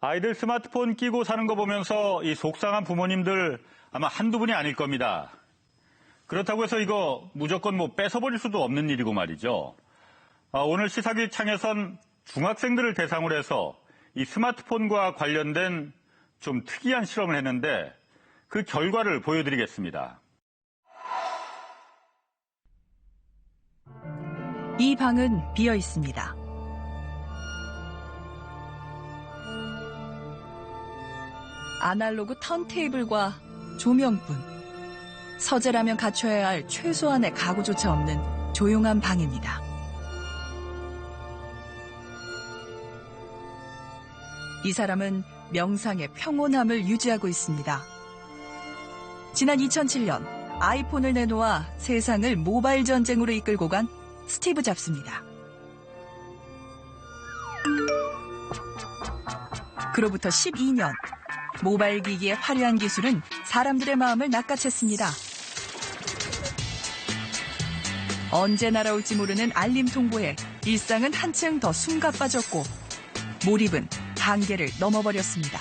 아이들 스마트폰 끼고 사는 거 보면서 이 속상한 부모님들 아마 한두 분이 아닐 겁니다. 그렇다고 해서 이거 무조건 뺏어버릴 수도 없는 일이고 말이죠. 오늘 시사기창에선 중학생들을 대상으로 해서 이 스마트폰과 관련된 좀 특이한 실험을 했는데 그 결과를 보여드리겠습니다. 이 방은 비어 있습니다. 아날로그 턴테이블과 조명뿐, 서재라면 갖춰야 할 최소한의 가구조차 없는 조용한 방입니다. 이 사람은 명상의 평온함을 유지하고 있습니다. 지난 2007년 아이폰을 내놓아 세상을 모바일 전쟁으로 이끌고 간 스티브 잡스입니다. 그로부터 12년, 모바일 기기의 화려한 기술은 사람들의 마음을 낚아챘습니다. 언제 날아올지 모르는 알림 통보에 일상은 한층 더 숨가빠졌고 몰입은 한계를 넘어버렸습니다.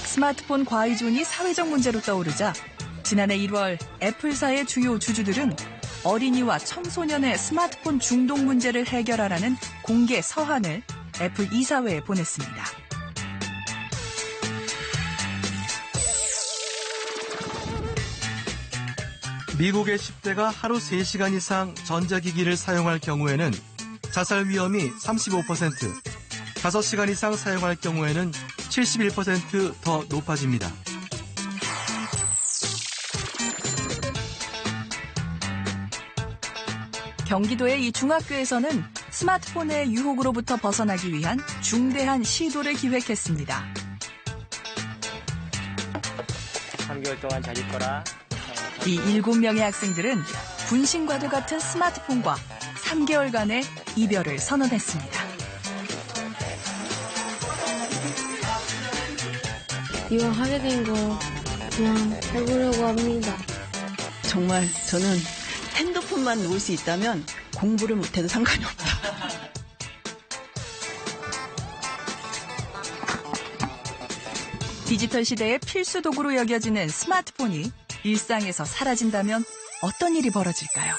스마트폰 과의존이 사회적 문제로 떠오르자 지난해 1월 애플사의 주요 주주들은 어린이와 청소년의 스마트폰 중독 문제를 해결하라는 공개 서한을 애플 이사회에 보냈습니다. 미국의 10대가 하루 3시간 이상 전자기기를 사용할 경우에는 자살 위험이 35%, 5시간 이상 사용할 경우에는 71% 더 높아집니다. 경기도의 이 중학교에서는 스마트폰의 유혹으로부터 벗어나기 위한 중대한 시도를 기획했습니다. 3개월 동안 자기 거라. 이 7명의 학생들은 분신과도 같은 스마트폰과 3개월간의 이별을 선언했습니다. 이왕 하게 된 거 그냥 해보려고 합니다. 정말 저는 핸드폰만 놓을 수 있다면 공부를 못해도 상관이 없다. 디지털 시대의 필수 도구로 여겨지는 스마트폰이 일상에서 사라진다면 어떤 일이 벌어질까요?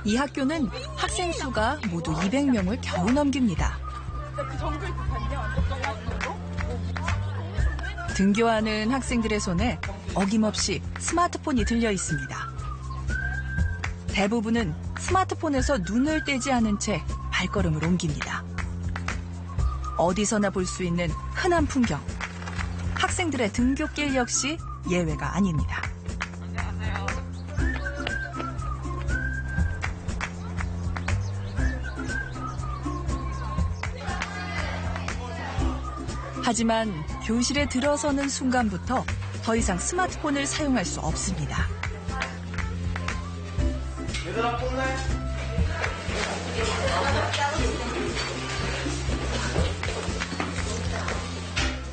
이 학교는 학생 수가 모두 200명을 겨우 넘깁니다. 등교하는 학생들의 손에 어김없이 스마트폰이 들려 있습니다. 대부분은 스마트폰에서 눈을 떼지 않은 채 발걸음을 옮깁니다. 어디서나 볼 수 있는 흔한 풍경. 학생들의 등교길 역시 예외가 아닙니다. 하지만 교실에 들어서는 순간부터 더 이상 스마트폰을 사용할 수 없습니다. 얘들아, 폰네.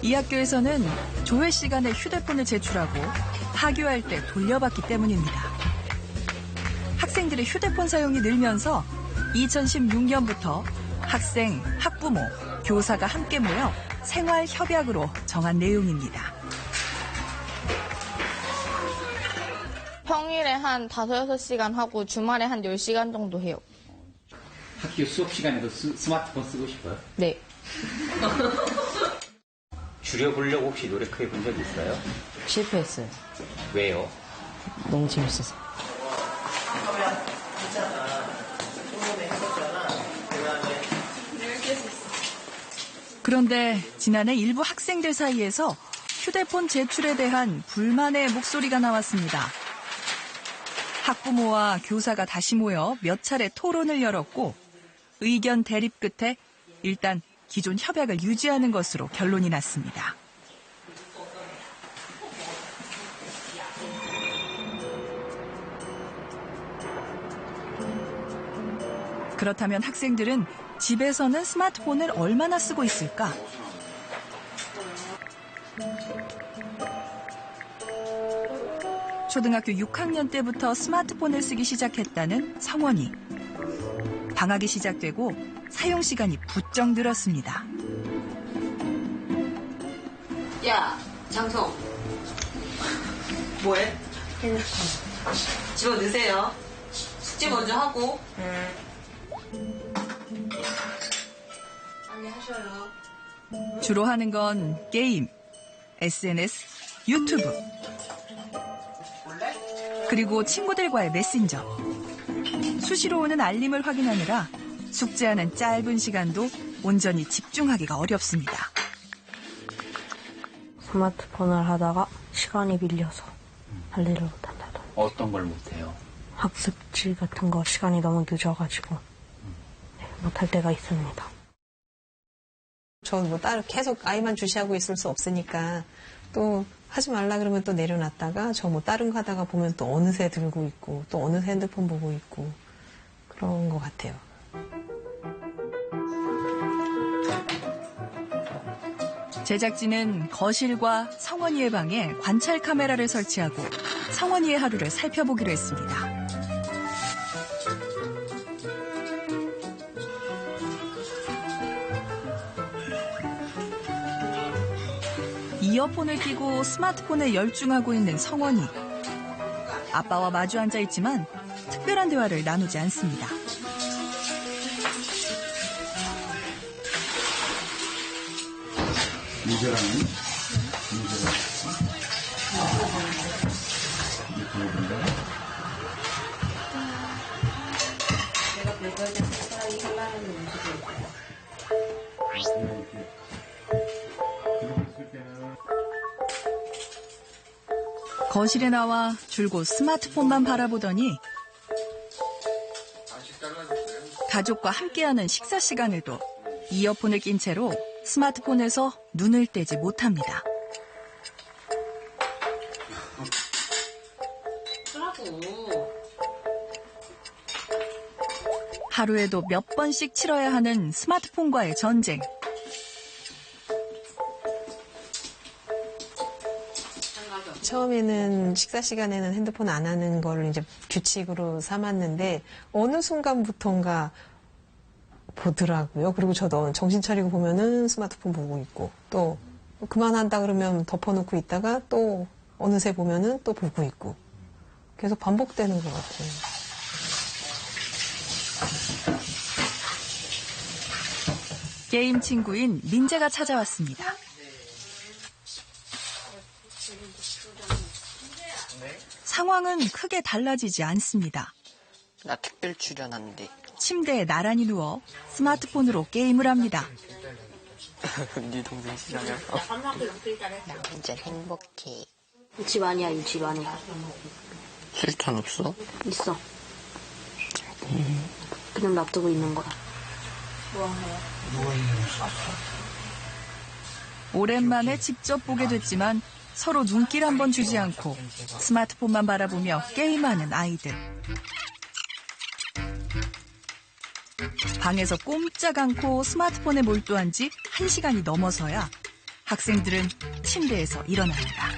이 학교에서는 조회 시간에 휴대폰을 제출하고 하교할 때 돌려받기 때문입니다. 학생들의 휴대폰 사용이 늘면서 2016년부터 학생, 학부모, 교사가 함께 모여 생활협약으로 정한 내용입니다. 평일에 한 5, 6시간 하고 주말에 한 10시간 정도 해요. 학교 수업 시간에도 스마트폰 쓰고 싶어요? 네. 줄여보려고 혹시 노력해 본 적 있어요? 실패했어요. 왜요? 너무 재밌어서. 그런데 지난해 일부 학생들 사이에서 휴대폰 제출에 대한 불만의 목소리가 나왔습니다. 학부모와 교사가 다시 모여 몇 차례 토론을 열었고 의견 대립 끝에 일단 기존 협약을 유지하는 것으로 결론이 났습니다. 그렇다면 학생들은 집에서는 스마트폰을 얼마나 쓰고 있을까? 초등학교 6학년 때부터 스마트폰을 쓰기 시작했다는 성원이. 방학이 시작되고 사용 시간이 부쩍 늘었습니다. 야, 장성. 뭐해? 집어 넣으세요. 숙제 먼저 하고. 빨리 하셔요. 주로 하는 건 게임, SNS, 유튜브, 그리고 친구들과의 메신저. 수시로 오는 알림을 확인하느라 숙제하는 짧은 시간도 온전히 집중하기가 어렵습니다. 스마트폰을 하다가 시간이 밀려서 할 일을 못한다던가. 어떤 걸 못해요? 학습지 같은 거 시간이 너무 늦어가지고 못할 때가 있습니다. 저 따로 계속 아이만 주시하고 있을 수 없으니까 또 하지 말라 그러면 또 내려놨다가 저 다른 거 하다가 보면 또 어느새 들고 있고 또 어느새 핸드폰 보고 있고 그런 것 같아요. 제작진은 거실과 성원이의 방에 관찰 카메라를 설치하고 성원이의 하루를 살펴보기로 했습니다. 이어폰을 끼고 스마트폰에 열중하고 있는 성원이. 아빠와 마주 앉아 있지만 특별한 대화를 나누지 않습니다. 이거랑은? 내가 배달된 사람이 하려는 음식이 있어요. 거실에 나와 줄곧 스마트폰만 바라보더니 가족과 함께하는 식사 시간에도 이어폰을 낀 채로 스마트폰에서 눈을 떼지 못합니다. 하루에도 몇 번씩 치러야 하는 스마트폰과의 전쟁. 처음에는 식사 시간에는 핸드폰 안 하는 거를 이제 규칙으로 삼았는데 어느 순간부턴가 보더라고요. 그리고 저도 정신 차리고 보면은 스마트폰 보고 있고 또 그만한다 그러면 덮어놓고 있다가 또 어느새 보면은 또 보고 있고 계속 반복되는 것 같아요. 게임 친구인 민재가 찾아왔습니다. 상황은 크게 달라지지 않습니다. 나 특별 출연한대. 침대에 나란히 누워 스마트폰으로 게임을 합니다. 네 동생 시작이야? 나 진짜 행복해. 집 아니야, 이 집 아니야. 실탄 없어? 있어. 그냥 놔두고 있는 거야. 오랜만에 직접 보게 됐지만 서로 눈길 한번 주지 않고 스마트폰만 바라보며 게임하는 아이들. 방에서 꼼짝 않고 스마트폰에 몰두한 지 1시간이 넘어서야 학생들은 침대에서 일어납니다.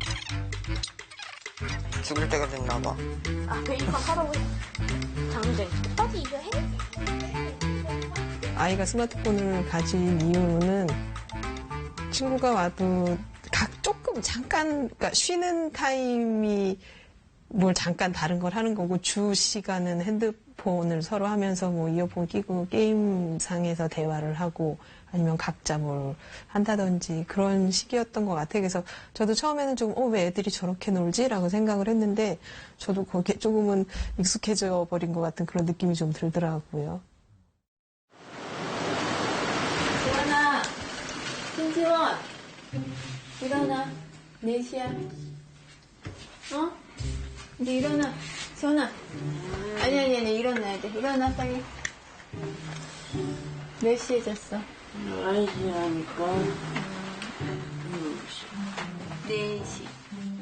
죽을 때가 됐나 봐. 아, 베이컨 하라고 해. 장제. 오빠도 이거 해? 아이가 스마트폰을 가진 이유는 친구가 와도 조금 잠깐 그러니까 쉬는 타임이 뭘 잠깐 다른 걸 하는 거고 주 시간은 핸드폰을 서로 하면서 뭐 이어폰 끼고 게임상에서 대화를 하고 아니면 각자 뭘 한다든지 그런 시기였던 것 같아요. 그래서 저도 처음에는 좀 왜 애들이 저렇게 놀지라고 생각을 했는데 저도 거기에 조금은 익숙해져 버린 것 같은 그런 느낌이 좀 들더라고요. 일어나. 신지원. 일어나. 4시야. 어? 이제 일어나. 지원아. 아니, 일어나야 돼. 일어나, 빨리. 몇 시에 잤어? 11시라니까. 4시.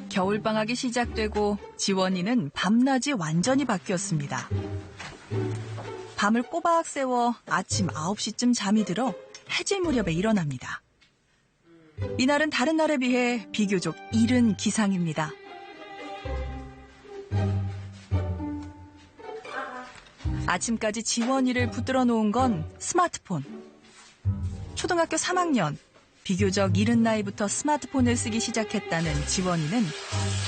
겨울방학이 시작되고 지원이는 밤낮이 완전히 바뀌었습니다. 밤을 꼬박 새워 아침 9시쯤 잠이 들어 해질 무렵에 일어납니다. 이날은 다른 날에 비해 비교적 이른 기상입니다. 아침까지 지원이를 붙들어 놓은 건 스마트폰. 초등학교 3학년, 비교적 이른 나이부터 스마트폰을 쓰기 시작했다는 지원이는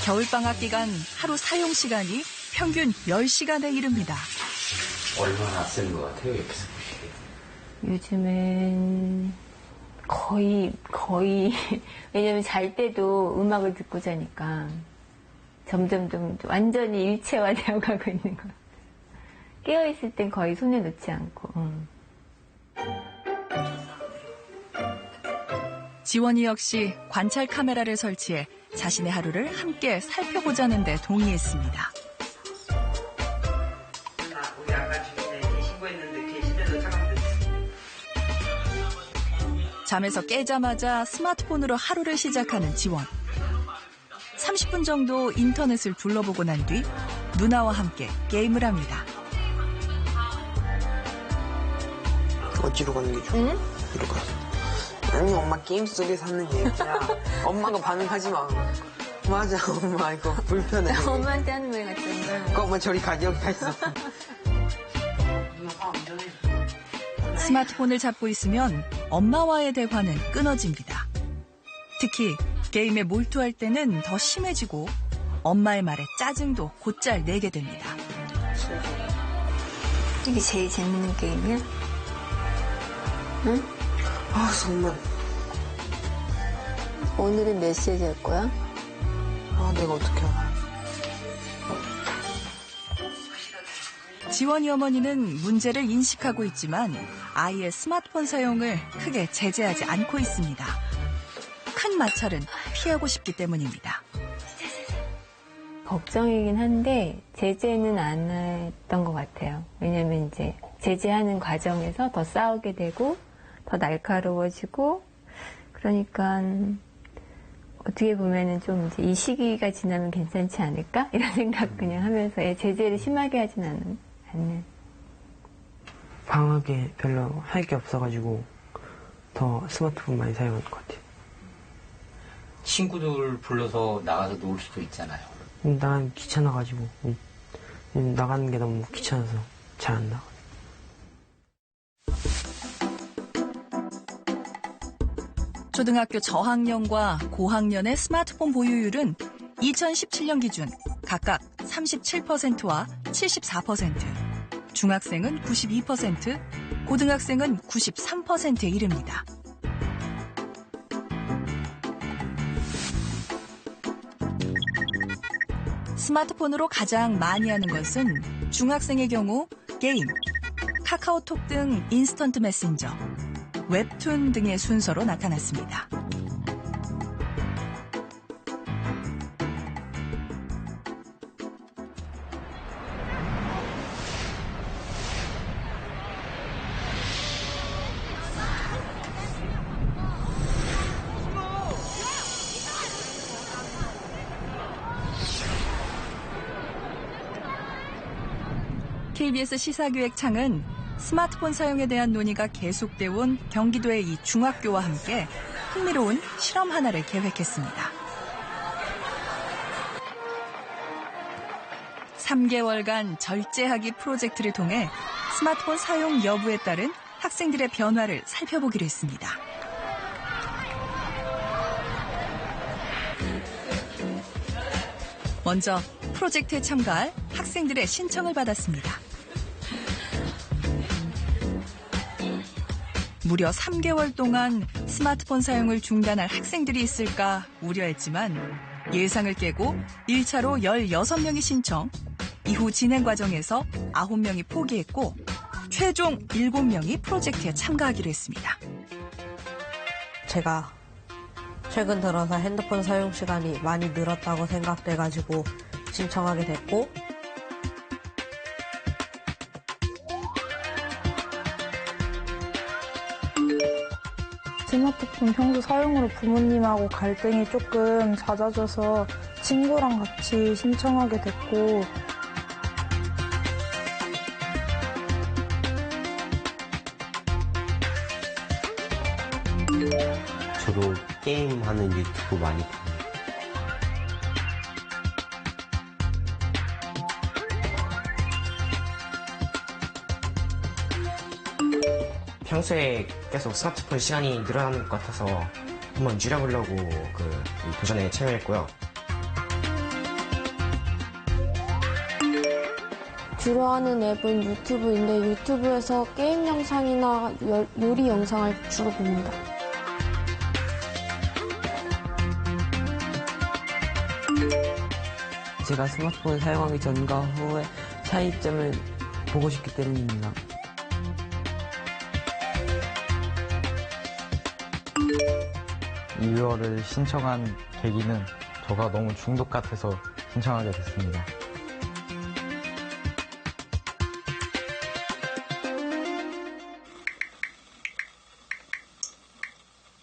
겨울방학 기간 하루 사용 시간이 평균 10시간에 이릅니다. 얼마나 쓰는 것 같아요, 옆에서 보시기에? 요즘은 거의 왜냐면 잘 때도 음악을 듣고 자니까 점점 좀 완전히 일체화되어 가고 있는 것 같아요. 깨어있을 땐 거의 손에 놓지 않고. 지원이 역시 관찰 카메라를 설치해 자신의 하루를 함께 살펴보자는 데 동의했습니다. 우리 아까 주인에 개 신고했는데 개 신대도 차갑대. 잠에서 깨자마자 스마트폰으로 하루를 시작하는 지원. 30분 정도 인터넷을 둘러보고 난 뒤 누나와 함께 게임을 합니다. 어디로 가는 게 좋아? 응? 이리로 가. 아니, 엄마 게임 속에서 하는 얘기야. 엄마가 반응하지 마. 맞아, 엄마 이거 불편해. 엄마한테 하는 말 같잖아. 그 엄마 저리 가, 여기 다 있어. 스마트폰을 잡고 있으면 엄마와의 대화는 끊어집니다. 특히 게임에 몰두할 때는 더 심해지고 엄마의 말에 짜증도 곧잘 내게 됩니다. 이게 제일 재밌는 게임이야? 응? 아, 정말. 오늘은 몇 시에 잘 거야? 아, 내가 어떻게 알아. 지원이 어머니는 문제를 인식하고 있지만 아이의 스마트폰 사용을 크게 제재하지 않고 있습니다. 큰 마찰은 피하고 싶기 때문입니다. 걱정이긴 한데 제재는 안 했던 것 같아요. 왜냐면 이제 제재하는 과정에서 더 싸우게 되고 더 날카로워지고 그러니까 어떻게 보면은 좀 이제 이 시기가 지나면 괜찮지 않을까? 이런 생각 그냥 하면서 제재를 심하게 하진 않는. 방학에 별로 할 게 없어가지고 더 스마트폰 많이 사용하는 것 같아요. 친구들 불러서 나가서 놀 수도 있잖아요. 난 귀찮아가지고 나가는 게 너무 귀찮아서 잘 안 나가. 초등학교 저학년과 고학년의 스마트폰 보유율은 2017년 기준 각각 37%와 74%, 중학생은 92%, 고등학생은 93%에 이릅니다. 스마트폰으로 가장 많이 하는 것은 중학생의 경우 게임, 카카오톡 등 인스턴트 메신저, 웹툰 등의 순서로 나타났습니다. KBS 시사기획창은 스마트폰 사용에 대한 논의가 계속돼 온 경기도의 이 중학교와 함께 흥미로운 실험 하나를 계획했습니다. 3개월간 절제하기 프로젝트를 통해 스마트폰 사용 여부에 따른 학생들의 변화를 살펴보기로 했습니다. 먼저 프로젝트에 참가할 학생들의 신청을 받았습니다. 무려 3개월 동안 스마트폰 사용을 중단할 학생들이 있을까 우려했지만 예상을 깨고 1차로 16명이 신청, 이후 진행 과정에서 9명이 포기했고 최종 7명이 프로젝트에 참가하기로 했습니다. 제가 최근 들어서 핸드폰 사용 시간이 많이 늘었다고 생각돼가지고 신청하게 됐고, 스마트폰 평소 사용으로 부모님하고 갈등이 조금 잦아져서 친구랑 같이 신청하게 됐고, 저도 게임하는 유튜브 많이 봐요. 평소에 계속 스마트폰 시간이 늘어나는 것 같아서 한번 줄여보려고 이 도전에 참여했고요. 주로 하는 앱은 유튜브인데 유튜브에서 게임 영상이나 요리 영상을 주로 봅니다. 제가 스마트폰을 사용하기 전과 후의 차이점을 보고 싶기 때문입니다. 를 신청한 계기는 저가 너무 중독 같아서 신청하게 됐습니다.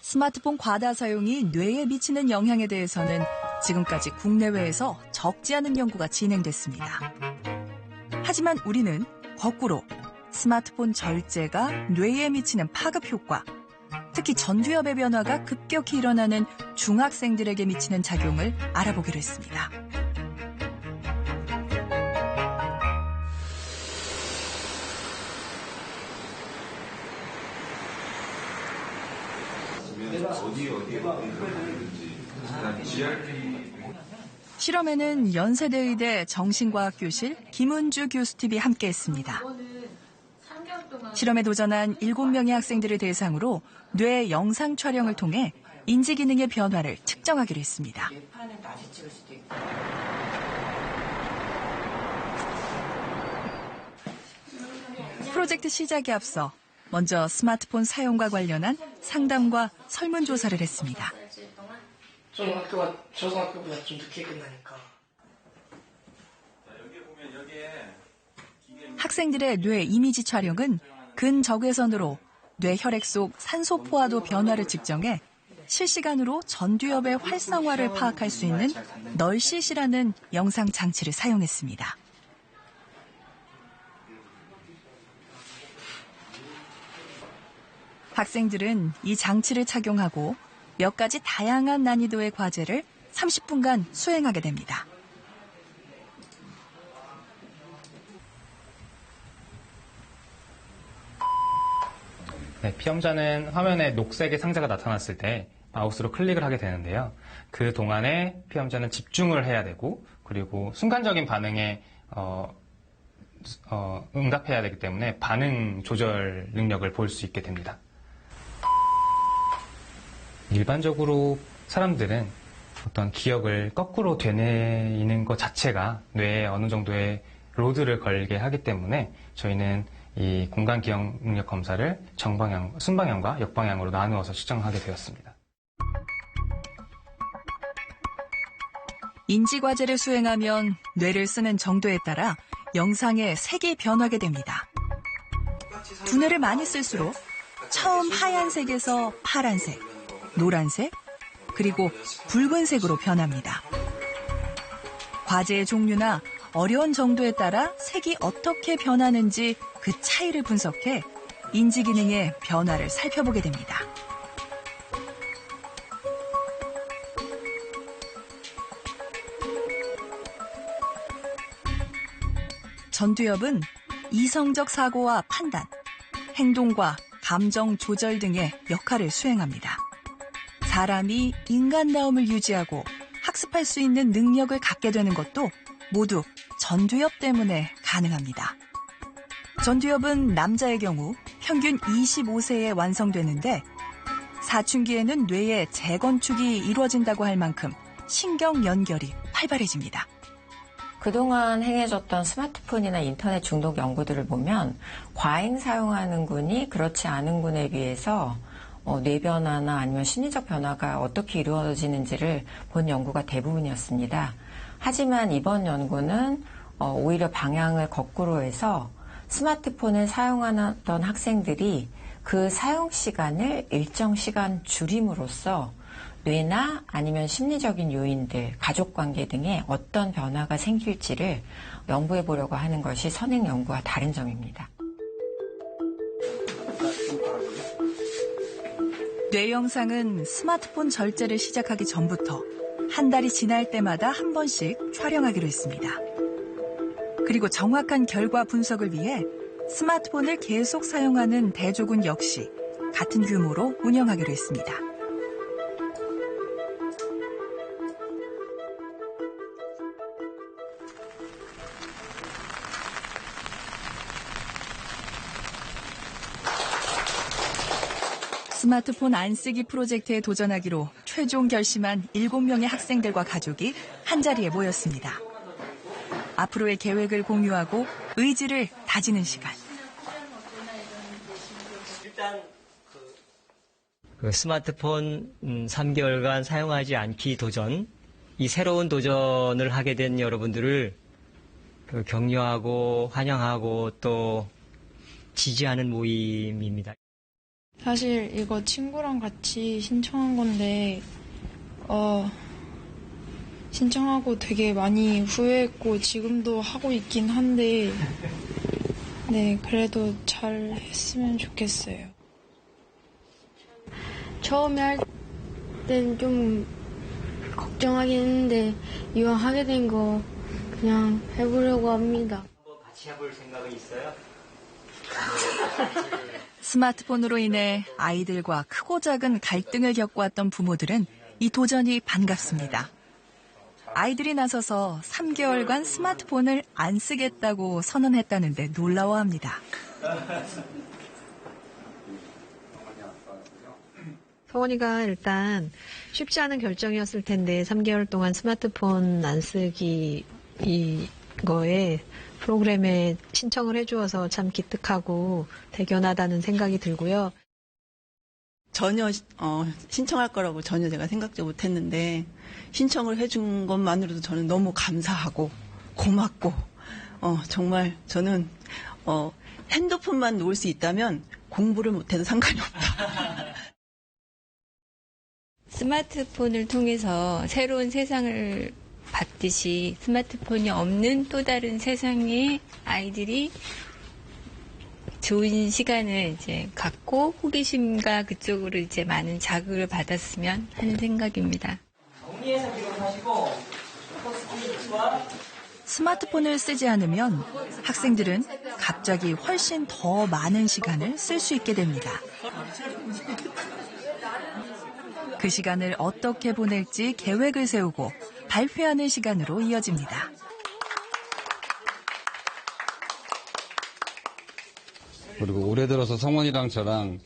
스마트폰 과다 사용이 뇌에 미치는 영향에 대해서는 지금까지 국내외에서 적지 않은 연구가 진행됐습니다. 하지만 우리는 거꾸로 스마트폰 절제가 뇌에 미치는 파급 효과, 특히 전두엽의 변화가 급격히 일어나는 중학생들에게 미치는 작용을 알아보기로 했습니다. 실험에는 연세대의대 정신과학교실 김은주 교수팀이 함께했습니다. 실험에 도전한 7명의 학생들을 대상으로 뇌 영상 촬영을 통해 인지 기능의 변화를 측정하기로 했습니다. 프로젝트 시작에 앞서 먼저 스마트폰 사용과 관련한 상담과 설문조사를 했습니다. 초등학교보다 좀 늦게 끝나니까. 학생들의 뇌 이미지 촬영은 근적외선으로 뇌 혈액 속 산소 포화도 변화를 측정해 실시간으로 전두엽의 활성화를 파악할 수 있는 널싯이라는 영상 장치를 사용했습니다. 학생들은 이 장치를 착용하고 몇 가지 다양한 난이도의 과제를 30분간 수행하게 됩니다. 네, 피험자는 화면에 녹색의 상자가 나타났을 때 마우스로 클릭을 하게 되는데요. 그 동안에 피험자는 집중을 해야 되고, 그리고 순간적인 반응에 응답해야 되기 때문에 반응 조절 능력을 볼 수 있게 됩니다. 일반적으로 사람들은 어떤 기억을 거꾸로 되뇌이는 것 자체가 뇌에 어느 정도의 로드를 걸게 하기 때문에 저희는 이 공간 기억 능력 검사를 정방향, 순방향과 역방향으로 나누어서 측정하게 되었습니다. 인지 과제를 수행하면 뇌를 쓰는 정도에 따라 영상의 색이 변하게 됩니다. 두뇌를 많이 쓸수록 처음 하얀색에서 파란색, 노란색, 그리고 붉은색으로 변합니다. 과제의 종류나 어려운 정도에 따라 색이 어떻게 변하는지 그 차이를 분석해 인지 기능의 변화를 살펴보게 됩니다. 전두엽은 이성적 사고와 판단, 행동과 감정 조절 등의 역할을 수행합니다. 사람이 인간다움을 유지하고 학습할 수 있는 능력을 갖게 되는 것도 모두 전두엽 때문에 가능합니다. 전두엽은 남자의 경우 평균 25세에 완성되는데 사춘기에는 뇌의 재건축이 이루어진다고 할 만큼 신경 연결이 활발해집니다. 그동안 행해졌던 스마트폰이나 인터넷 중독 연구들을 보면 과잉 사용하는 군이 그렇지 않은 군에 비해서 뇌 변화나 아니면 심리적 변화가 어떻게 이루어지는지를 본 연구가 대부분이었습니다. 하지만 이번 연구는 오히려 방향을 거꾸로 해서 스마트폰을 사용하던 학생들이 그 사용 시간을 일정 시간 줄임으로써 뇌나 아니면 심리적인 요인들, 가족관계 등에 어떤 변화가 생길지를 연구해 보려고 하는 것이 선행 연구와 다른 점입니다. 뇌 영상은 스마트폰 절제를 시작하기 전부터 한 달이 지날 때마다 한 번씩 촬영하기로 했습니다. 그리고 정확한 결과 분석을 위해 스마트폰을 계속 사용하는 대조군 역시 같은 규모로 운영하기로 했습니다. 스마트폰 안 쓰기 프로젝트에 도전하기로 최종 결심한 7명의 학생들과 가족이 한자리에 모였습니다. 앞으로의 계획을 공유하고 의지를 다지는 시간. 스마트폰 3개월간 사용하지 않기 도전, 이 새로운 도전을 하게 된 여러분들을 격려하고 환영하고 또 지지하는 모임입니다. 사실 이거 친구랑 같이 신청한 건데 신청하고 되게 많이 후회했고 지금도 하고 있긴 한데 네, 그래도 잘 했으면 좋겠어요. 처음에 할 땐 좀 걱정하긴 했는데 이왕 하게 된 거 그냥 해보려고 합니다. 같이 해볼 생각은 있어요? 스마트폰으로 인해 아이들과 크고 작은 갈등을 겪어왔던 부모들은 이 도전이 반갑습니다. 아이들이 나서서 3개월간 스마트폰을 안 쓰겠다고 선언했다는데 놀라워합니다. 성원이가 일단 쉽지 않은 결정이었을 텐데 3개월 동안 스마트폰 안 쓰기 이거에 프로그램에 신청을 해주어서 참 기특하고 대견하다는 생각이 들고요. 전혀 신청할 거라고 전혀 제가 생각도 못했는데 신청을 해준 것만으로도 저는 너무 감사하고 고맙고 정말 저는 핸드폰만 놓을 수 있다면 공부를 못해도 상관이 없다. 스마트폰을 통해서 새로운 세상을 봤듯이 스마트폰이 없는 또 다른 세상에 아이들이 좋은 시간을 이제 갖고 호기심과 그쪽으로 이제 많은 자극을 받았으면 하는 생각입니다. 정리해서 기록하시고 스마트폰을 쓰지 않으면 학생들은 갑자기 훨씬 더 많은 시간을 쓸 수 있게 됩니다. 그 시간을 어떻게 보낼지 계획을 세우고 발표하는 시간으로 이어집니다. 그리고 올해 들어서 성원이랑 저랑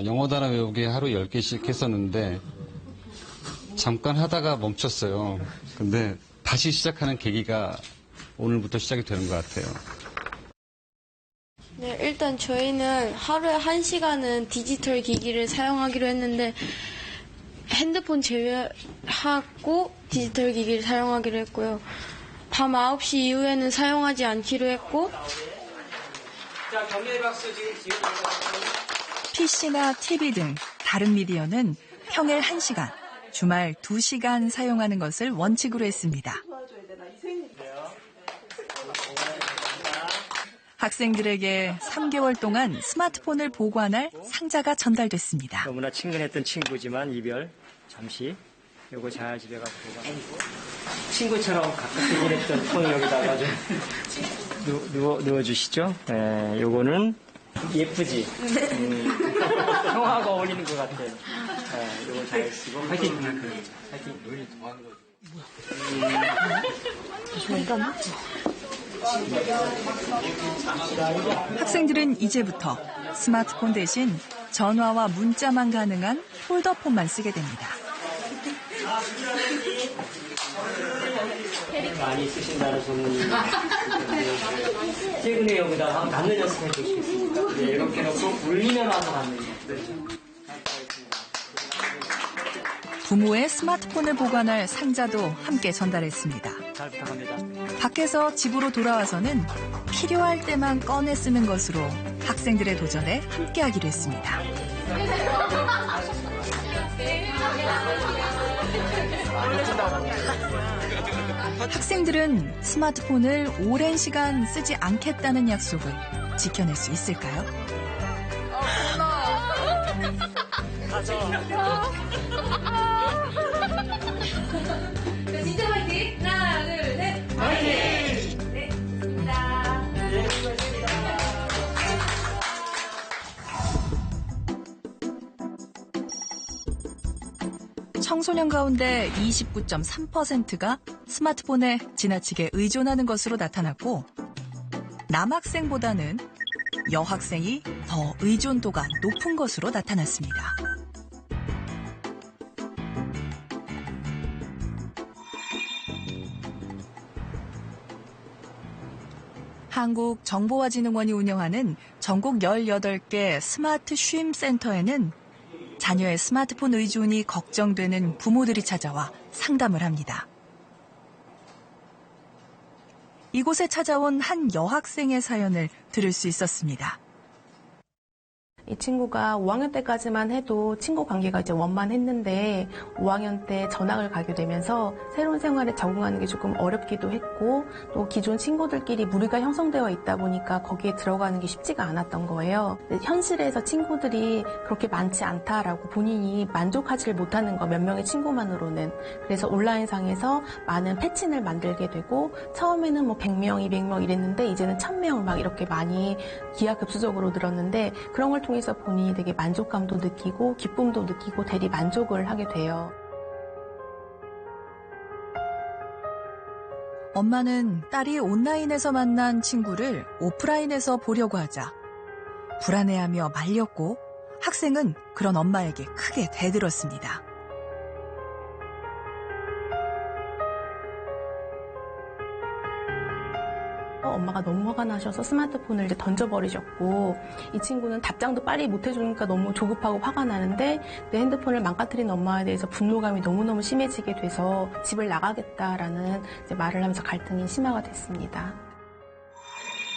영어 단어 외우기 하루 10개씩 했었는데 잠깐 하다가 멈췄어요. 근데 다시 시작하는 계기가 오늘부터 시작이 되는 것 같아요. 네, 일단 저희는 하루에 1시간은 디지털 기기를 사용하기로 했는데 핸드폰 제외하고 디지털 기기를 사용하기로 했고요. 밤 9시 이후에는 사용하지 않기로 했고 자, 격려의 박수 지금 PC나 TV 등 다른 미디어는 평일 1시간, 주말 2시간 사용하는 것을 원칙으로 했습니다. 학생들에게 3개월 동안 스마트폰을 보관할 상자가 전달됐습니다. 너무나 친근했던 친구지만 이별 잠시 요거 잘 집에 가서 보관하고 친구처럼 가깝게 지냈던 폰 여기다가 좀 누워주시죠. 네, 요거는 예쁘지? 형하고 어울리는 것 같아요. 네, 요거 잘 쓰고 화이팅! 화이팅! 학생들은 이제부터 스마트폰 대신 전화와 문자만 가능한 폴더폰만 쓰게 됩니다. 많이 쓰신다는 소문이 최근에 여기다 갖는 연습해 주시겠습니까? 네, 이렇게 놓고 울리면 와서 갖는 연습. 부모의 스마트폰을 보관할 상자도 함께 전달했습니다. 잘 부탁합니다. 밖에서 집으로 돌아와서는 필요할 때만 꺼내 쓰는 것으로 학생들의 도전에 함께하기로 했습니다. 학생들은 스마트폰을 오랜 시간 쓰지 않겠다는 약속을 지켜낼 수 있을까요? 진짜 화이팅! 하나, 둘, 셋! 화이팅! 네, 좋습니다. 네, 수고하셨습니다. 청소년 가운데 29.3%가 스마트폰에 지나치게 의존하는 것으로 나타났고, 남학생보다는 여학생이 더 의존도가 높은 것으로 나타났습니다. 한국정보화진흥원이 운영하는 전국 18개 스마트 쉼 센터에는 자녀의 스마트폰 의존이 걱정되는 부모들이 찾아와 상담을 합니다. 이곳에 찾아온 한 여학생의 사연을 들을 수 있었습니다. 이 친구가 5학년 때까지만 해도 친구 관계가 이제 원만했는데 5학년 때 전학을 가게 되면서 새로운 생활에 적응하는 게 조금 어렵기도 했고 또 기존 친구들끼리 무리가 형성되어 있다 보니까 거기에 들어가는 게 쉽지가 않았던 거예요. 현실에서 친구들이 그렇게 많지 않다라고 본인이 만족하지 못하는 거, 몇 명의 친구만으로는. 그래서 온라인상에서 많은 패친을 만들게 되고 처음에는 뭐 100명, 200명 이랬는데 이제는 1000명 막 이렇게 많이 기하급수적으로 늘었는데 그런 걸 통해서 본인이 되게 만족감도 느끼고 기쁨도 느끼고 대리 만족을 하게 돼요. 엄마는 딸이 온라인에서 만난 친구를 오프라인에서 보려고 하자 불안해하며 말렸고 학생은 그런 엄마에게 크게 대들었습니다. 엄마가 너무 화가 나셔서 스마트폰을 이제 던져버리셨고 이 친구는 답장도 빨리 못 해주니까 너무 조급하고 화가 나는데 내 핸드폰을 망가뜨린 엄마에 대해서 분노감이 너무너무 심해지게 돼서 집을 나가겠다라는 이제 말을 하면서 갈등이 심화가 됐습니다.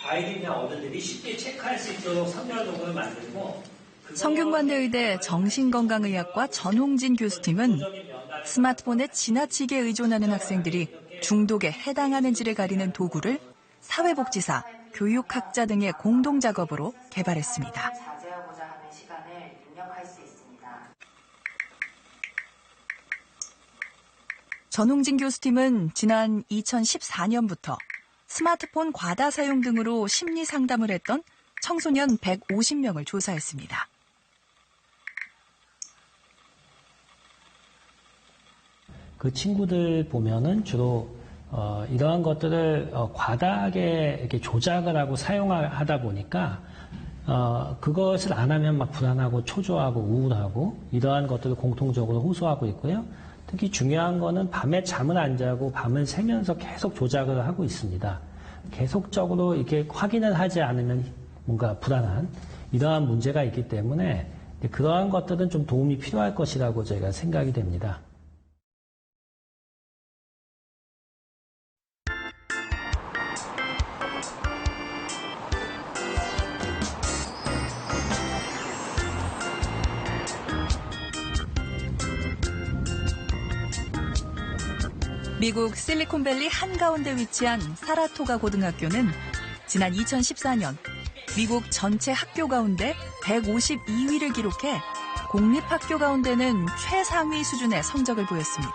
아이들이나 어른들이 쉽게 체크할 수 있도록 선별 도구를 만들고 성균관대의대 정신건강의학과 전홍진 교수팀은 스마트폰에 지나치게 의존하는 학생들이 중독에 해당하는지를 가리는 도구를 사회복지사, 교육학자 등의 공동작업으로 개발했습니다. 전홍진 교수팀은 지난 2014년부터 스마트폰 과다 사용 등으로 심리 상담을 했던 청소년 150명을 조사했습니다. 그 친구들 보면은 주로 이러한 것들을 과다하게 이렇게 조작을 하고 사용하다 보니까 그것을 안 하면 막 불안하고 초조하고 우울하고 이러한 것들을 공통적으로 호소하고 있고요. 특히 중요한 거는 밤에 잠을 안 자고 밤을 새면서 계속 조작을 하고 있습니다. 계속적으로 이렇게 확인을 하지 않으면 뭔가 불안한 이러한 문제가 있기 때문에 그러한 것들은 좀 도움이 필요할 것이라고 저희가 생각이 됩니다. 미국 실리콘밸리 한가운데 위치한 사라토가 고등학교는 지난 2014년 미국 전체 학교 가운데 152위를 기록해 공립학교 가운데는 최상위 수준의 성적을 보였습니다.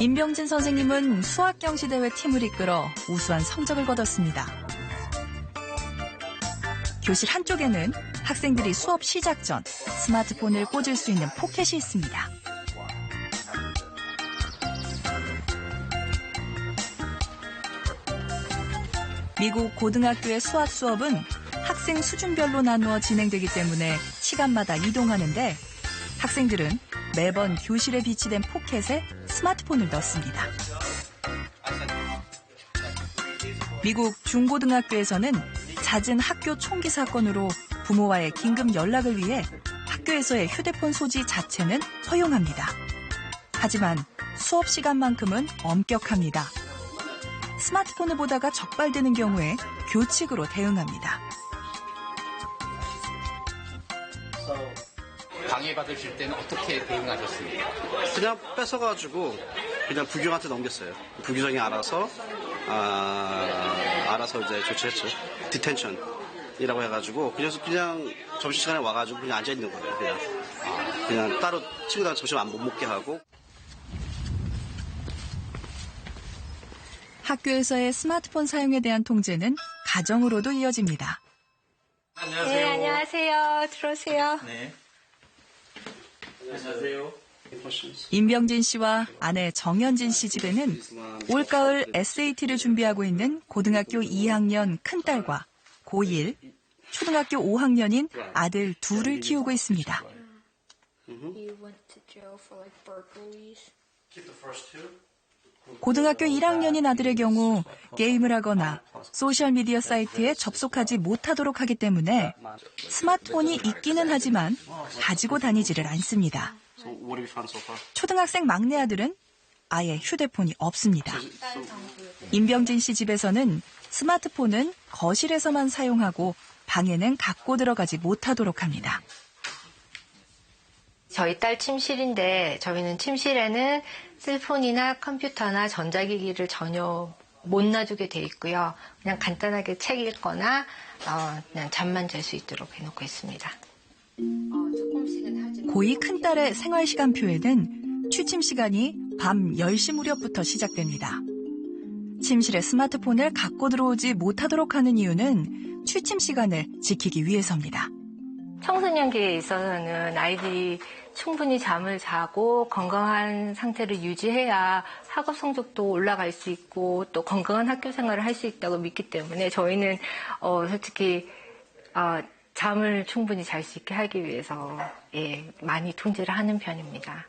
임병진 선생님은 수학경시대회 팀을 이끌어 우수한 성적을 거뒀습니다. 교실 한쪽에는 학생들이 수업 시작 전 스마트폰을 꽂을 수 있는 포켓이 있습니다. 미국 고등학교의 수학 수업은 학생 수준별로 나누어 진행되기 때문에 시간마다 이동하는데 학생들은 매번 교실에 비치된 포켓에 스마트폰을 넣습니다. 미국 중고등학교에서는 잦은 학교 총기 사건으로 부모와의 긴급 연락을 위해 학교에서의 휴대폰 소지 자체는 허용합니다. 하지만 수업 시간만큼은 엄격합니다. 스마트폰을 보다가 적발되는 경우에 교칙으로 대응합니다. 방해받으실 때는 어떻게 대응하셨습니까? 그냥 뺏어가지고 그냥 부교한테 넘겼어요. 부교장이 알아서 이제 조치했죠. 디텐션이라고 해가지고 그냥 점심시간에 와가지고 그냥 앉아 있는 거예요. 그냥 따로 친구들한테 점심 안 못 먹게 하고. 학교에서의 스마트폰 사용에 대한 통제는 가정으로도 이어집니다. 안녕하세요. 네, 안녕하세요. 들어오세요. 네. 안녕하세요. 임병진 씨와 아내 정현진 씨 집에는 올가을 SAT를 준비하고 있는 고등학교 2학년 큰딸과 고1, 초등학교 5학년인 아들 둘을 키우고 있습니다. 고등학교 1학년인 아들의 경우 게임을 하거나 소셜미디어 사이트에 접속하지 못하도록 하기 때문에 스마트폰이 있기는 하지만 가지고 다니지를 않습니다. 초등학생 막내 아들은 아예 휴대폰이 없습니다. 임병진 씨 집에서는 스마트폰은 거실에서만 사용하고 방에는 갖고 들어가지 못하도록 합니다. 저희 딸 침실인데 저희는 침실에는 셀폰이나 컴퓨터나 전자기기를 전혀 못 놔두게 돼 있고요. 그냥 간단하게 책 읽거나 그냥 잠만 잘 수 있도록 해놓고 있습니다. 고2 큰딸의 생활시간표에는 취침 시간이 밤 10시 무렵부터 시작됩니다. 침실에 스마트폰을 갖고 들어오지 못하도록 하는 이유는 취침 시간을 지키기 위해서입니다. 청소년기에 있어서는 아이들이 충분히 잠을 자고 건강한 상태를 유지해야 학업 성적도 올라갈 수 있고 또 건강한 학교 생활을 할 수 있다고 믿기 때문에 저희는 솔직히 잠을 충분히 잘 수 있게 하기 위해서 많이 통제를 하는 편입니다.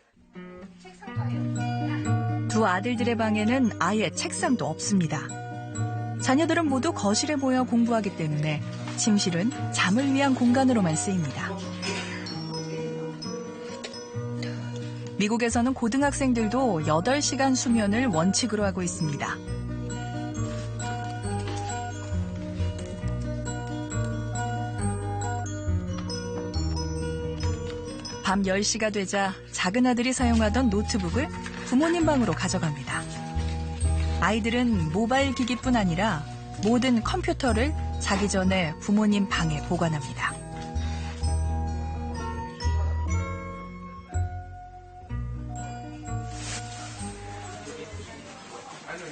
두 아들들의 방에는 아예 책상도 없습니다. 자녀들은 모두 거실에 모여 공부하기 때문에 침실은 잠을 위한 공간으로만 쓰입니다. 미국에서는 고등학생들도 8시간 수면을 원칙으로 하고 있습니다. 밤 10시가 되자 작은 아들이 사용하던 노트북을 부모님 방으로 가져갑니다. 아이들은 모바일 기기뿐 아니라 모든 컴퓨터를 자기 전에 부모님 방에 보관합니다.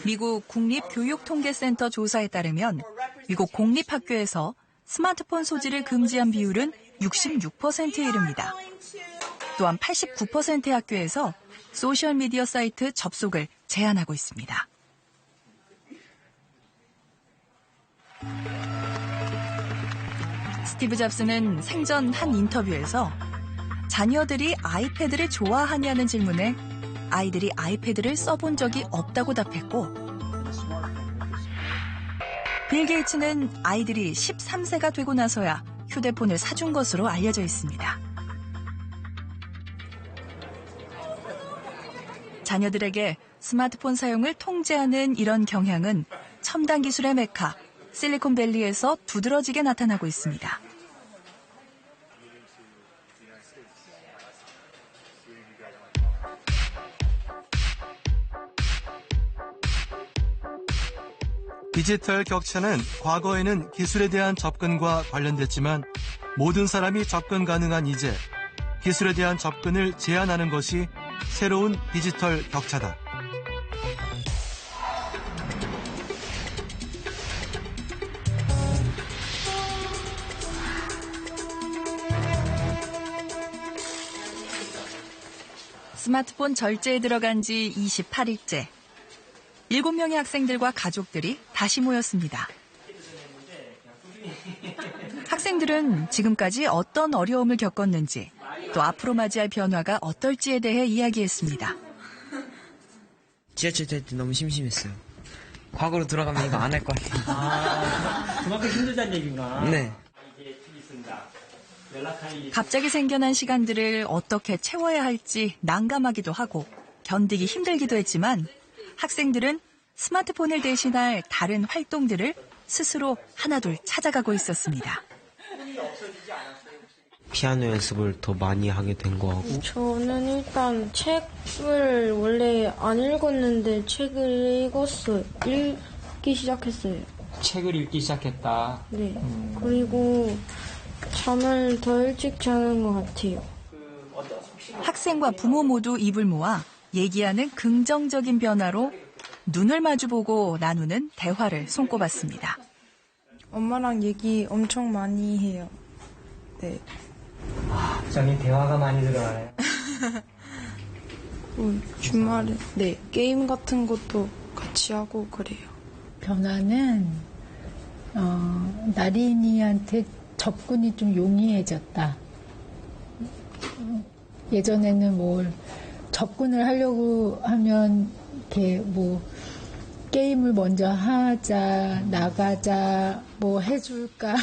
미국 국립교육통계센터 조사에 따르면 미국 공립학교에서 스마트폰 소지를 금지한 비율은 66%에 이릅니다. 또한 89%의 학교에서 소셜미디어 사이트 접속을 제한하고 있습니다. 스티브 잡스는 생전 한 인터뷰에서 자녀들이 아이패드를 좋아하냐는 질문에 아이들이 아이패드를 써본 적이 없다고 답했고, 빌 게이츠는 아이들이 13세가 되고 나서야 휴대폰을 사준 것으로 알려져 있습니다. 자녀들에게 스마트폰 사용을 통제하는 이런 경향은 첨단 기술의 메카, 실리콘밸리에서 두드러지게 나타나고 있습니다. 디지털 격차는 과거에는 기술에 대한 접근과 관련됐지만 모든 사람이 접근 가능한 이제 기술에 대한 접근을 제한하는 것이 새로운 디지털 격차다. 스마트폰 절제에 들어간 지 28일째. 7명의 학생들과 가족들이 다시 모였습니다. 학생들은 지금까지 어떤 어려움을 겪었는지, 또 앞으로 맞이할 변화가 어떨지에 대해 이야기했습니다. 지하철 탈 때 너무 심심했어요. 과거로 돌아가면 이거 안 할 것 같아요. 그만큼 힘들다는 얘기구나. 네. 갑자기 생겨난 시간들을 어떻게 채워야 할지 난감하기도 하고 견디기 힘들기도 했지만 학생들은 스마트폰을 대신할 다른 활동들을 스스로 하나둘 찾아가고 있었습니다. 피아노 연습을 더 많이 하게 된 거 같고. 저는 일단 책을 원래 안 읽었는데 책을 읽었어요. 읽기 시작했어요. 책을 읽기 시작했다. 네. 그리고 잠을 더 일찍 자는 것 같아요. 학생과 부모 모두 입을 모아 얘기하는 긍정적인 변화로 눈을 마주보고 나누는 대화를 손꼽았습니다. 엄마랑 얘기 엄청 많이 해요. 네. 저는 대화가 많이 들어가요. 주말에 네 게임 같은 것도 같이 하고 그래요. 변화는 나린이한테 접근이 좀 용이해졌다. 예전에는 뭘 접근을 하려고 하면 이렇게 뭐 게임을 먼저 하자, 나가자, 뭐 해줄까.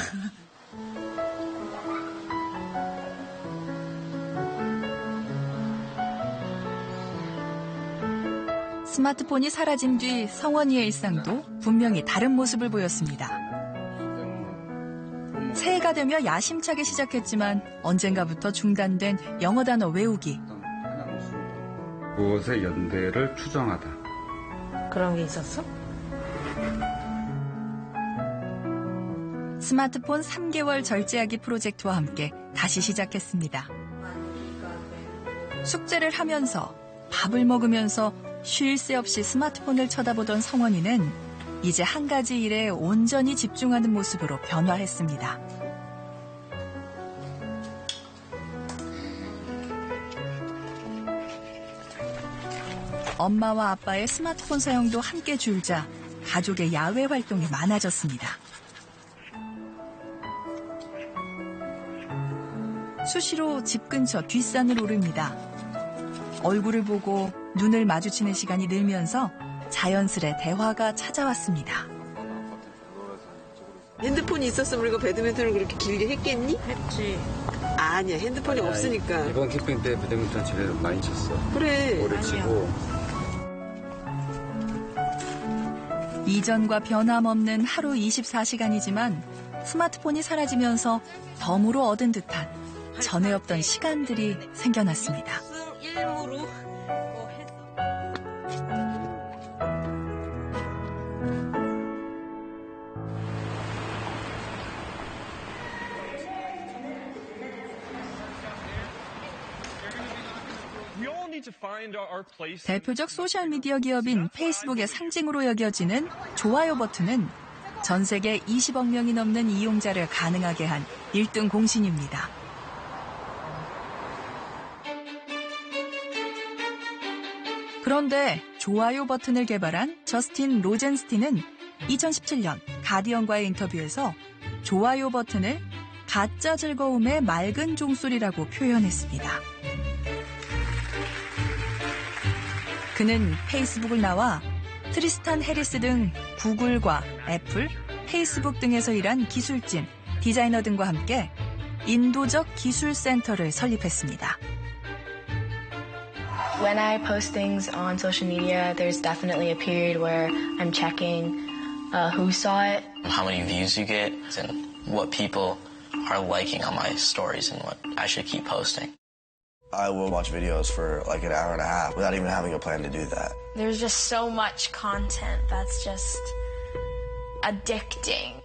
스마트폰이 사라진 뒤 성원이의 일상도 분명히 다른 모습을 보였습니다. 새해가 되며 야심차게 시작했지만 언젠가부터 중단된 영어 단어 외우기. 무엇의 연대를 추정하다. 그런 게 있었어? 스마트폰 3개월 절제하기 프로젝트와 함께 다시 시작했습니다. 숙제를 하면서 밥을 먹으면서 쉴 새 없이 스마트폰을 쳐다보던 성원이는 이제 한 가지 일에 온전히 집중하는 모습으로 변화했습니다. 엄마와 아빠의 스마트폰 사용도 함께 줄자 가족의 야외 활동이 많아졌습니다. 수시로 집 근처 뒷산을 오릅니다. 얼굴을 보고 눈을 마주치는 시간이 늘면서 자연스레 대화가 찾아왔습니다. 핸드폰이 있었으면 우리가 배드민턴을 그렇게 길게 했겠니? 했지. 아니야, 핸드폰이 없으니까. 이번 캠핑 때 배드민턴 집에 많이 쳤어. 그래. 오래 치고. 이전과 변함없는 하루 24시간이지만 스마트폰이 사라지면서 덤으로 얻은 듯한 전에 없던 시간들이 생겨났습니다. 일무로 대표적 소셜미디어 기업인 페이스북의 상징으로 여겨지는 좋아요 버튼은 전 세계 20억 명이 넘는 이용자를 가능하게 한 1등 공신입니다. 그런데 좋아요 버튼을 개발한 저스틴 로젠스틴은 2017년 가디언과의 인터뷰에서 좋아요 버튼을 가짜 즐거움의 맑은 종소리라고 표현했습니다. 그는 페이스북을 나와 트리스탄 해리스 등 구글과 애플, 페이스북 등에서 일한 기술진, 디자이너 등과 함께 인도적 기술센터를 설립했습니다. When I post things on social media, there's definitely a period where I'm checking who saw it. How many views you get and what people are liking on my stories and what I should keep posting. I will watch videos for like an hour and a half without even having a plan to do that. There's just so much content that's just addicting.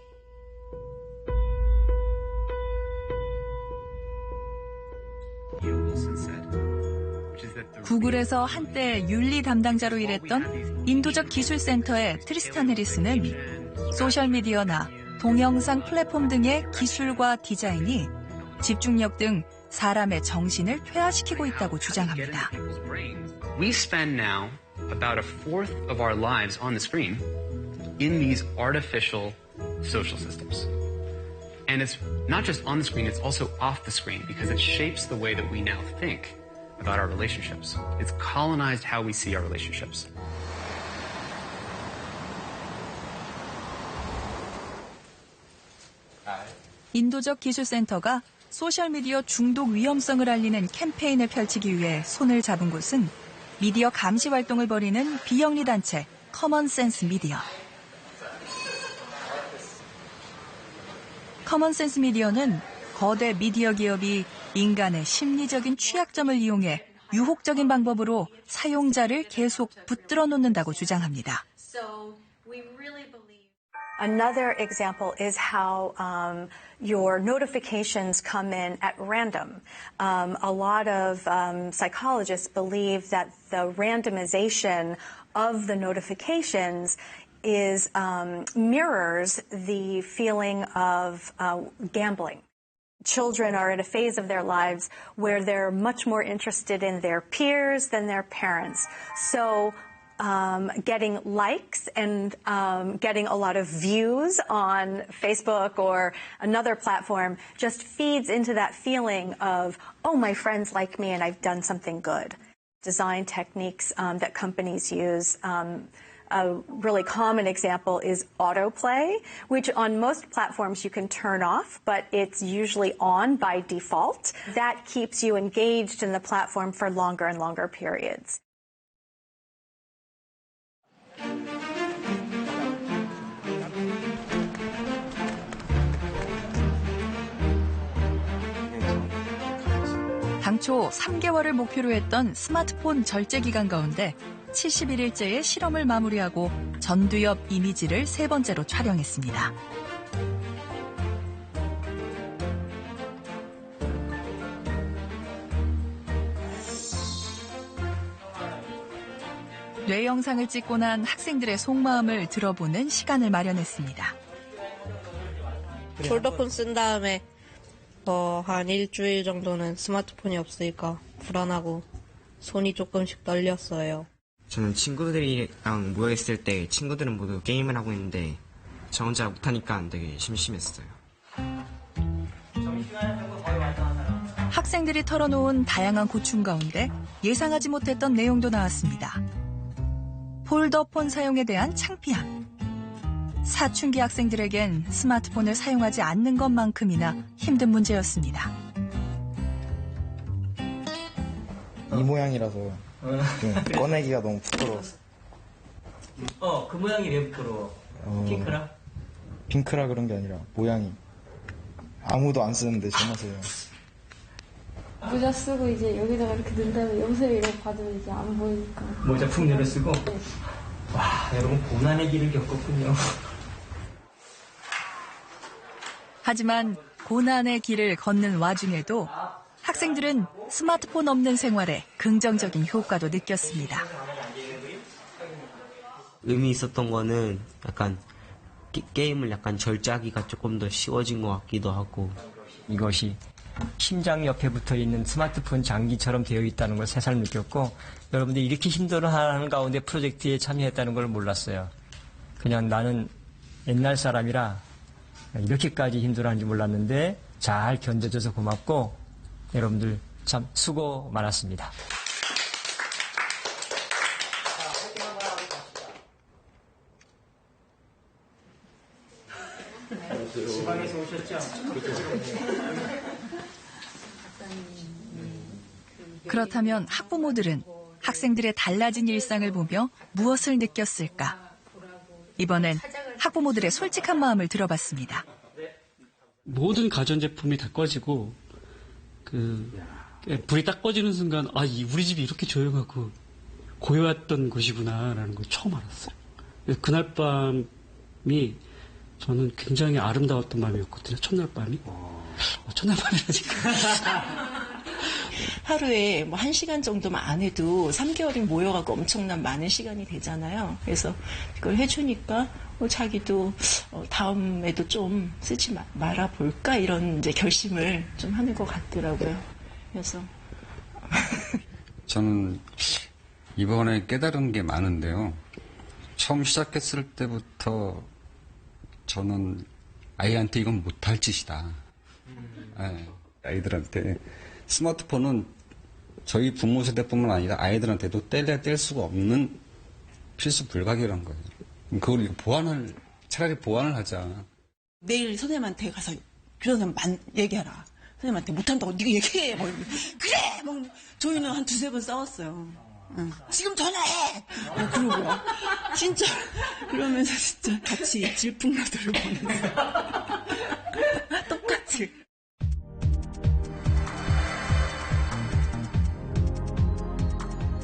구글에서 한때 윤리 담당자로 일했던 인도적 기술센터의 트리스탄 해리스는 소셜미디어나 동영상 플랫폼 등의 기술과 디자인이 집중력 등 사람의 정신을 퇴화시키고 있다고 주장합니다. We spend now about a fourth of our lives on the screen in these artificial social systems. And it's not just on the screen, it's also off the screen because it shapes the way that we now think about our relationships. It's colonized how we see our relationships. 인도적 기술센터가 소셜미디어 중독 위험성을 알리는 캠페인을 펼치기 위해 손을 잡은 곳은 미디어 감시 활동을 벌이는 비영리 단체 커먼센스 미디어. 커먼센스 미디어는 거대 미디어 기업이 인간의 심리적인 취약점을 이용해 유혹적인 방법으로 사용자를 계속 붙들어 놓는다고 주장합니다. Another example is how your notifications come in at random. A lot of psychologists believe that the randomization of the notifications is mirrors the feeling of gambling. Children are at a phase of their lives where they're much more interested in their peers than their parents. So getting likes and getting a lot of views on Facebook or another platform just feeds into that feeling of, oh, my friends like me and I've done something good. Design techniques that companies use. A really common example is autoplay, which on most platforms you can turn off, but it's usually on by default. That keeps you engaged in the platform for longer and longer periods. 당초 3개월을 목표로 했던 스마트폰 절제 기간 가운데 71일째의 실험을 마무리하고 전두엽 이미지를 세 번째로 촬영했습니다. 뇌 영상을 찍고 난 학생들의 속마음을 들어보는 시간을 마련했습니다. 폴더폰 쓴 다음에 한 일주일 정도는 스마트폰이 없으니까 불안하고 손이 조금씩 떨렸어요. 저는 친구들이랑 모여있을 때 친구들은 모두 게임을 하고 있는데 저 혼자 못하니까 되게 심심했어요. 학생들이 털어놓은 다양한 고충 가운데 예상하지 못했던 내용도 나왔습니다. 폴더폰 사용에 대한 창피함. 사춘기 학생들에겐 스마트폰을 사용하지 않는 것만큼이나 힘든 문제였습니다. 이 모양이라서 좀 꺼내기가 너무 부끄러웠어. 그 모양이 왜 부끄러워? 핑크라? 핑크라 그런 게 아니라 모양이 아무도 안 쓰는데 저만 써요. 모자 쓰고 이제 여기다가 이렇게 넣은 다음에 영상을 이렇게 받으면 이제 안 보이니까. 모자 푹 내려 쓰고? 네. 와, 여러분 고난의 길을 겪었군요. 하지만 고난의 길을 걷는 와중에도 학생들은 스마트폰 없는 생활에 긍정적인 효과도 느꼈습니다. 의미 있었던 거는 약간 게임을 약간 절제하기가 조금 더 쉬워진 것 같기도 하고 이것이 심장 옆에 붙어 있는 스마트폰 장기처럼 되어 있다는 걸 새삼 느꼈고 여러분들이 이렇게 힘들어하는 가운데 프로젝트에 참여했다는 걸 몰랐어요. 그냥 나는 옛날 사람이라 이렇게까지 힘들어하는지 몰랐는데 잘 견뎌줘서 고맙고 여러분들 참 수고 많았습니다. 지방에서 오셨죠? 그렇다면 학부모들은 학생들의 달라진 일상을 보며 무엇을 느꼈을까? 이번엔 학부모들의 솔직한 마음을 들어봤습니다. 모든 가전제품이 다 꺼지고 불이 딱 꺼지는 순간 우리 집이 이렇게 조용하고 고요했던 곳이구나라는 걸 처음 알았어요. 그날 밤이 저는 굉장히 아름다웠던 밤이었거든요. 첫날 밤이. 첫날 밤이라니까. 하루에 1시간 정도만 안 해도 3개월이 모여가고 엄청난 많은 시간이 되잖아요. 그래서 그걸 해주니까 자기도 다음에도 좀 쓰지 말아볼까 이런 이제 결심을 좀 하는 것 같더라고요. 그래서 저는 이번에 깨달은 게 많은데요. 처음 시작했을 때부터 저는 아이한테 이건 못할 짓이다. 네. 아이들한테 스마트폰은 저희 부모 세대뿐만 아니라 아이들한테도 뗄래야 뗄 수가 없는 필수 불가결한 거예요. 그걸 차라리 보완을 하자. 내일 선생님한테 가서 교장선 얘기하라. 선생님한테 못한다고 네가 얘기해. 뭐, 그래! 막 저희는 한 2-3번 싸웠어요. 응. 지금 전화해! 그러고 진짜 그러면서 진짜 같이 질풍노도를 보내서 똑같이.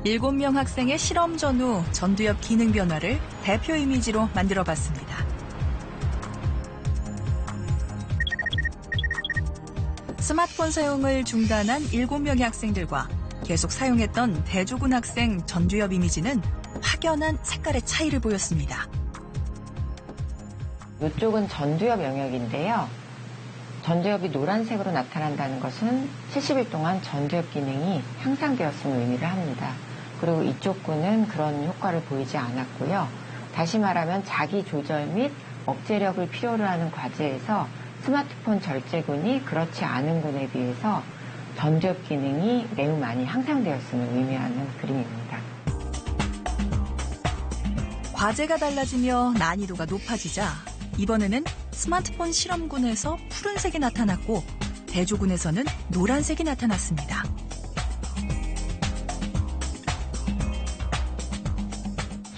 일곱 명 학생의 실험 전후 전두엽 기능 변화를 대표 이미지로 만들어봤습니다. 스마트폰 사용을 중단한 7명의 학생들과 계속 사용했던 대조군 학생 전두엽 이미지는 확연한 색깔의 차이를 보였습니다. 이쪽은 전두엽 영역인데요. 전두엽이 노란색으로 나타난다는 것은 70일 동안 전두엽 기능이 향상되었음을 의미를 합니다. 그리고 이쪽 군은 그런 효과를 보이지 않았고요. 다시 말하면 자기 조절 및 억제력을 필요로 하는 과제에서 스마트폰 절제군이 그렇지 않은 군에 비해서 전두엽 기능이 매우 많이 향상되었음을 의미하는 그림입니다. 과제가 달라지며 난이도가 높아지자 이번에는 스마트폰 실험군에서 푸른색이 나타났고 대조군에서는 노란색이 나타났습니다.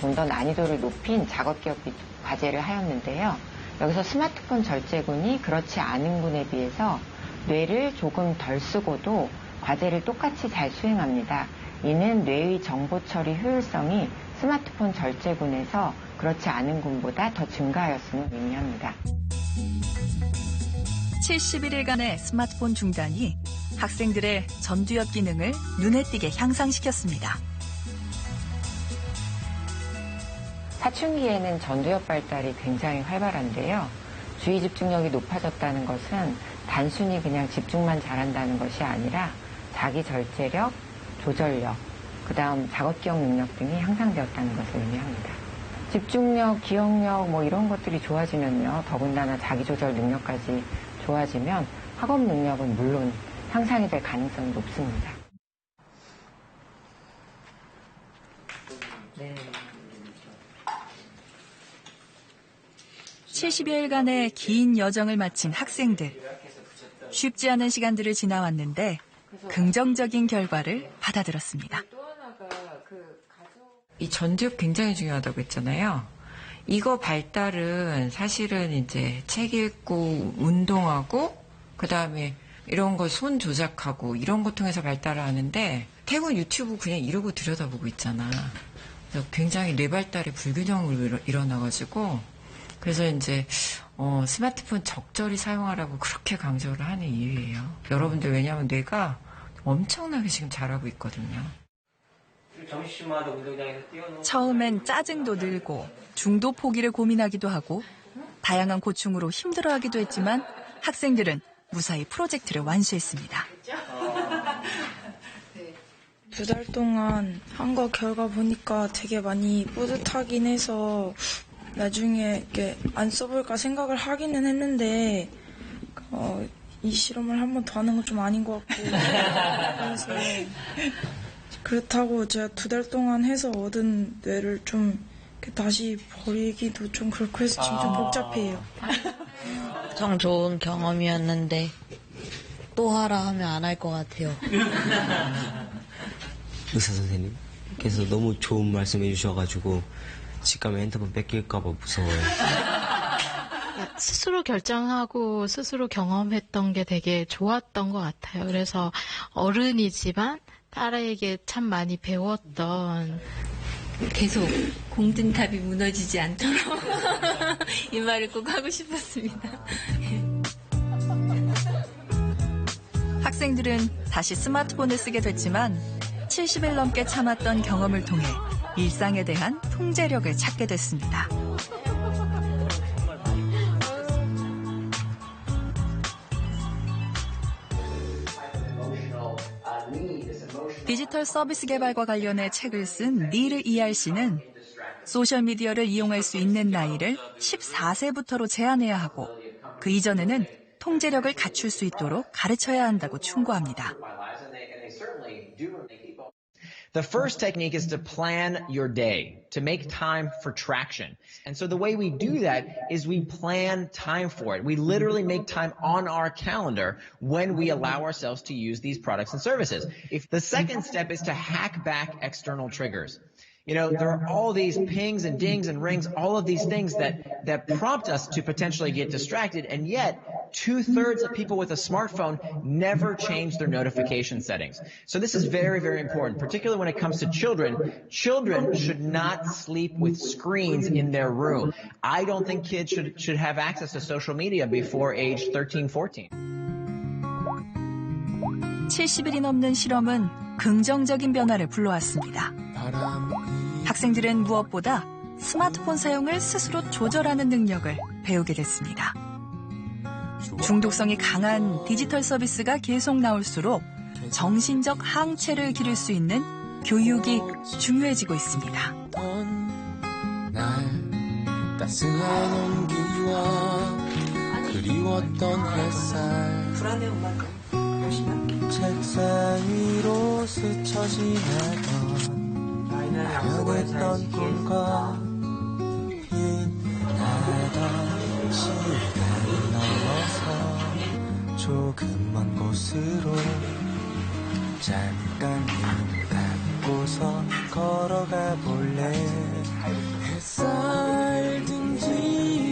좀 더 난이도를 높인 작업기억 과제를 하였는데요. 여기서 스마트폰 절제군이 그렇지 않은 군에 비해서 뇌를 조금 덜 쓰고도 과제를 똑같이 잘 수행합니다. 이는 뇌의 정보 처리 효율성이 스마트폰 절제군에서 그렇지 않은 군보다 더 증가하였음을 의미합니다. 71일간의 스마트폰 중단이 학생들의 전두엽 기능을 눈에 띄게 향상시켰습니다. 사춘기에는 전두엽 발달이 굉장히 활발한데요. 주의 집중력이 높아졌다는 것은 단순히 그냥 집중만 잘한다는 것이 아니라 자기 절제력, 조절력, 그다음 작업기억 능력 등이 향상되었다는 것을 의미합니다. 집중력, 기억력 뭐 이런 것들이 좋아지면요. 더군다나 자기조절 능력까지 좋아지면 학업 능력은 물론 향상이 될 가능성이 높습니다. 네. 70여일간의 긴 여정을 마친 학생들. 쉽지 않은 시간들을 지나왔는데 긍정적인 결과를 받아들였습니다. 이 전두엽 굉장히 중요하다고 했잖아요. 이거 발달은 사실은 이제 책 읽고 운동하고 그다음에 이런 거 손 조작하고 이런 거 통해서 발달을 하는데 태국 유튜브 그냥 이러고 들여다보고 있잖아. 그래서 굉장히 뇌 발달에 불균형이 일어나가지고 그래서 이제 스마트폰 적절히 사용하라고 그렇게 강조를 하는 이유예요. 여러분들 왜냐하면 뇌가 엄청나게 지금 잘하고 있거든요. 점심마다 운동장에서 뛰어놀고 처음엔 짜증도 늘고 중도 포기를 고민하기도 하고 다양한 고충으로 힘들어하기도 했지만 학생들은 무사히 프로젝트를 완수했습니다. 2달 동안 한 거 결과 보니까 되게 많이 뿌듯하긴 해서 나중에 이렇게 안 써볼까 생각을 하기는 했는데 이 실험을 한 번 더 하는 건 좀 아닌 것 같고 그래서 그렇다고 제가 2달 동안 해서 얻은 뇌를 좀 다시 버리기도 좀 그렇고 해서 지금 좀 복잡해요. 참 좋은 경험이었는데 또 하라 하면 안 할 것 같아요. 의사 선생님께서 너무 좋은 말씀 해주셔가지고 집 가면 핸드폰 뺏길까봐 무서워요. 스스로 결정하고 스스로 경험했던 게 되게 좋았던 것 같아요. 그래서 어른이지만 딸에게 참 많이 배웠던 계속 공든탑이 무너지지 않도록 이 말을 꼭 하고 싶었습니다. 학생들은 다시 스마트폰을 쓰게 됐지만 70일 넘게 참았던 경험을 통해 일상에 대한 통제력을 찾게 됐습니다. 디지털 서비스 개발과 관련해 책을 쓴 닐 이알 씨는 소셜미디어를 이용할 수 있는 나이를 14세부터로 제한해야 하고 그 이전에는 통제력을 갖출 수 있도록 가르쳐야 한다고 충고합니다. The first technique is to plan your day, to make time for traction. And so the way we do that is we plan time for it. We literally make time on our calendar when we allow ourselves to use these products and services. If the second step is to hack back external triggers. You know, there are all these pings and dings and rings, all of these things that prompt us to potentially get distracted, and yet 2/3 of people with a smartphone never change their notification settings. So this is very, very important, particularly when it comes to children. Children should not sleep with screens in their room. I don't think kids should have access to social media before age 13, 14. 70일이 넘는 실험은 긍정적인 변화를 불러왔습니다. 학생들은 무엇보다 스마트폰 사용을 스스로 조절하는 능력을 배우게 됐습니다. 중독성이 강한 디지털 서비스가 계속 나올수록 정신적 항체를 기를 수 있는 교육이 중요해지고 있습니다. 따스한 온기와 그리웠던 햇살 책상 위로 스쳐 지나던 변했던 꿈과 빛나던 시간이 넘어서 조금먼 곳으로 잠깐 눈 감고서 걸어가 볼래 햇살 등지